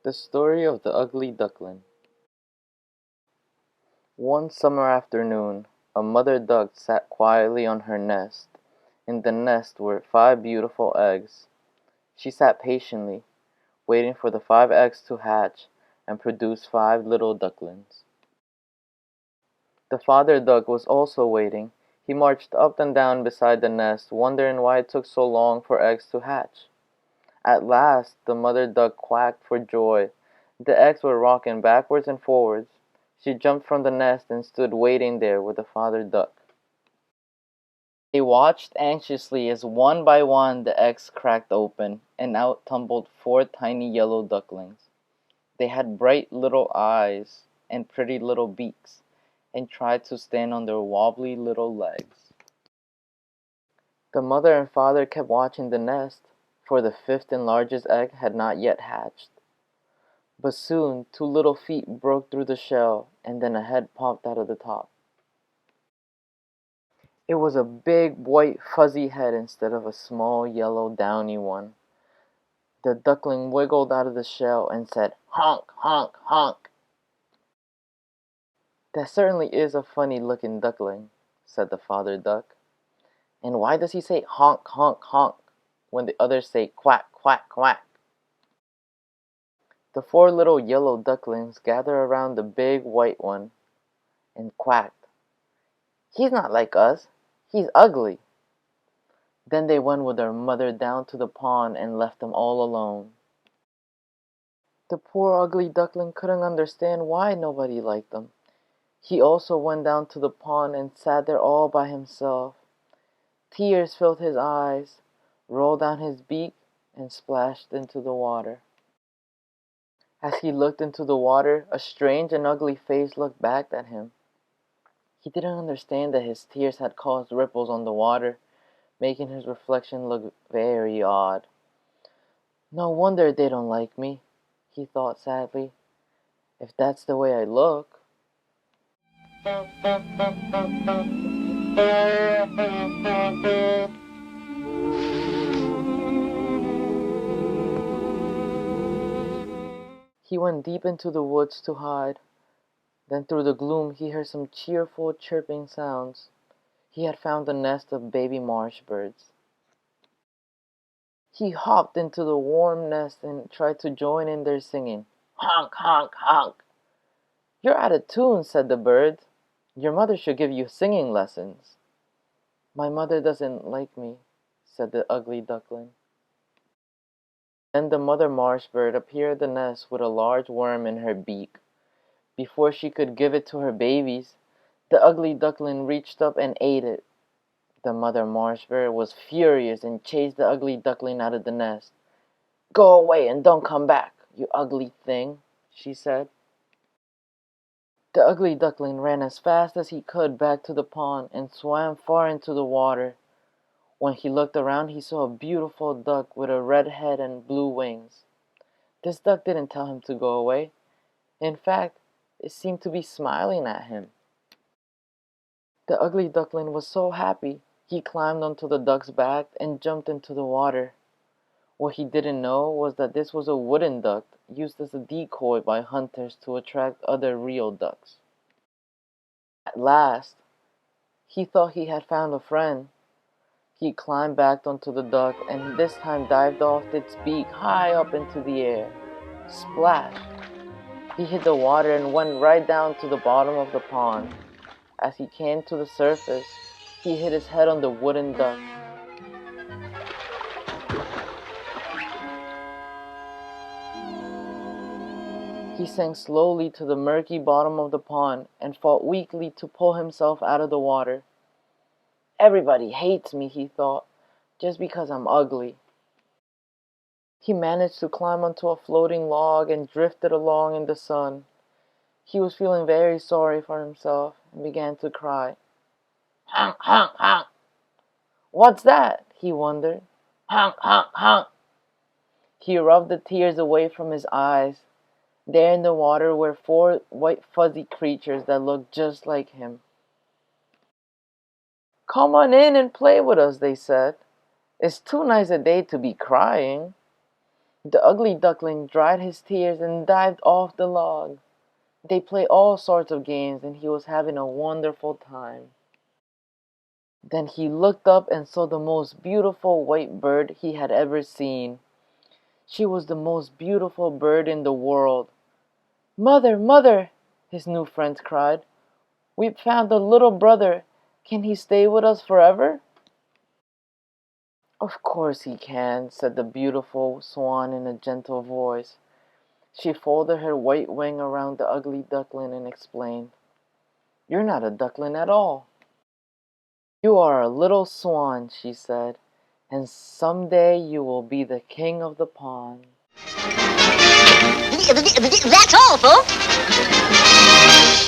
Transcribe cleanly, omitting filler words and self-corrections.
The Story of the Ugly Duckling. One summer afternoon, a mother duck sat quietly on her nest. In the nest were 5 beautiful eggs. She sat patiently, waiting for the 5 eggs to hatch and produce 5 little ducklings. The father duck was also waiting. He marched up and down beside the nest, wondering why it took so long for eggs to hatch. At last the mother duck quacked for joy. The eggs were rocking backwards and forwards. She jumped from the nest and stood waiting there with the father duck. They watched anxiously as one by one the eggs cracked open, and out tumbled 4 tiny yellow ducklings. They had bright little eyes and pretty little beaks, and tried to stand on their wobbly little legs. The mother and father kept watching the nest, for the 5th and largest egg had not yet hatched. But soon 2 little feet broke through the shell, and then a head popped out of the top. It was a big, white, fuzzy head instead of a small, yellow, downy one. The duckling wiggled out of the shell and said, "Honk, honk, honk." "That certainly is a funny-looking duckling," said the father duck. "And why does he say honk, honk, honk, when the others say quack, quack, quack?" The 4 little yellow ducklings gathered around the big white one and quacked. "He's not like us. He's ugly." Then they went with their mother down to the pond and left them all alone. The poor ugly duckling couldn't understand why nobody liked him. He also went down to the pond and sat there all by himself. Tears filled his eyes, rolled down his beak, and splashed into the water. As he looked into the water, a strange and ugly face looked back at him. He didn't understand that his tears had caused ripples on the water, making his reflection look very odd. "No wonder they don't like me," he thought sadly, "if that's the way I look." He went deep into the woods to hide. Then through the gloom he heard some cheerful chirping sounds. He had found a nest of baby marsh birds. He hopped into the warm nest and tried to join in their singing. "Honk, honk, honk." "You're out of tune," said the birds. "Your mother should give you singing lessons." "My mother doesn't like me," said the ugly duckling. Then the mother marsh bird appeared at the nest with a large worm in her beak. Before she could give it to her babies, the ugly duckling reached up and ate it. The mother marsh bird was furious and chased the ugly duckling out of the nest. "Go away and don't come back, you ugly thing," she said. The ugly duckling ran as fast as he could back to the pond and swam far into the water. When he looked around, he saw a beautiful duck with a red head and blue wings. This duck didn't tell him to go away. In fact, it seemed to be smiling at him. The ugly duckling was so happy, he climbed onto the duck's back and jumped into the water. What he didn't know was that this was a wooden duck used as a decoy by hunters to attract other real ducks. At last, he thought he had found a friend. He climbed back onto the duck and this time dived off its beak high up into the air. Splash! He hit the water and went right down to the bottom of the pond. As he came to the surface, he hit his head on the wooden duck. He sank slowly to the murky bottom of the pond and fought weakly to pull himself out of the water. "Everybody hates me," he thought, "just because I'm ugly." He managed to climb onto a floating log and drifted along in the sun. He was feeling very sorry for himself and began to cry. "Honk, honk, honk." "What's that?" he wondered. "Honk, honk, honk." He rubbed the tears away from his eyes. There in the water were 4 white fuzzy creatures that looked just like him. "Come on in and play with us," they said. "It's too nice a day to be crying." The ugly duckling dried his tears and dived off the log. They played all sorts of games, and he was having a wonderful time. Then he looked up and saw the most beautiful white bird he had ever seen. She was the most beautiful bird in the world. "Mother, mother!" his new friends cried. "We've found a little brother. Can he stay with us forever?" "Of course he can," said the beautiful swan in a gentle voice. She folded her white wing around the ugly duckling and explained, "You're not a duckling at all. You are a little swan," she said, "and someday you will be the king of the pond." That's all, folks.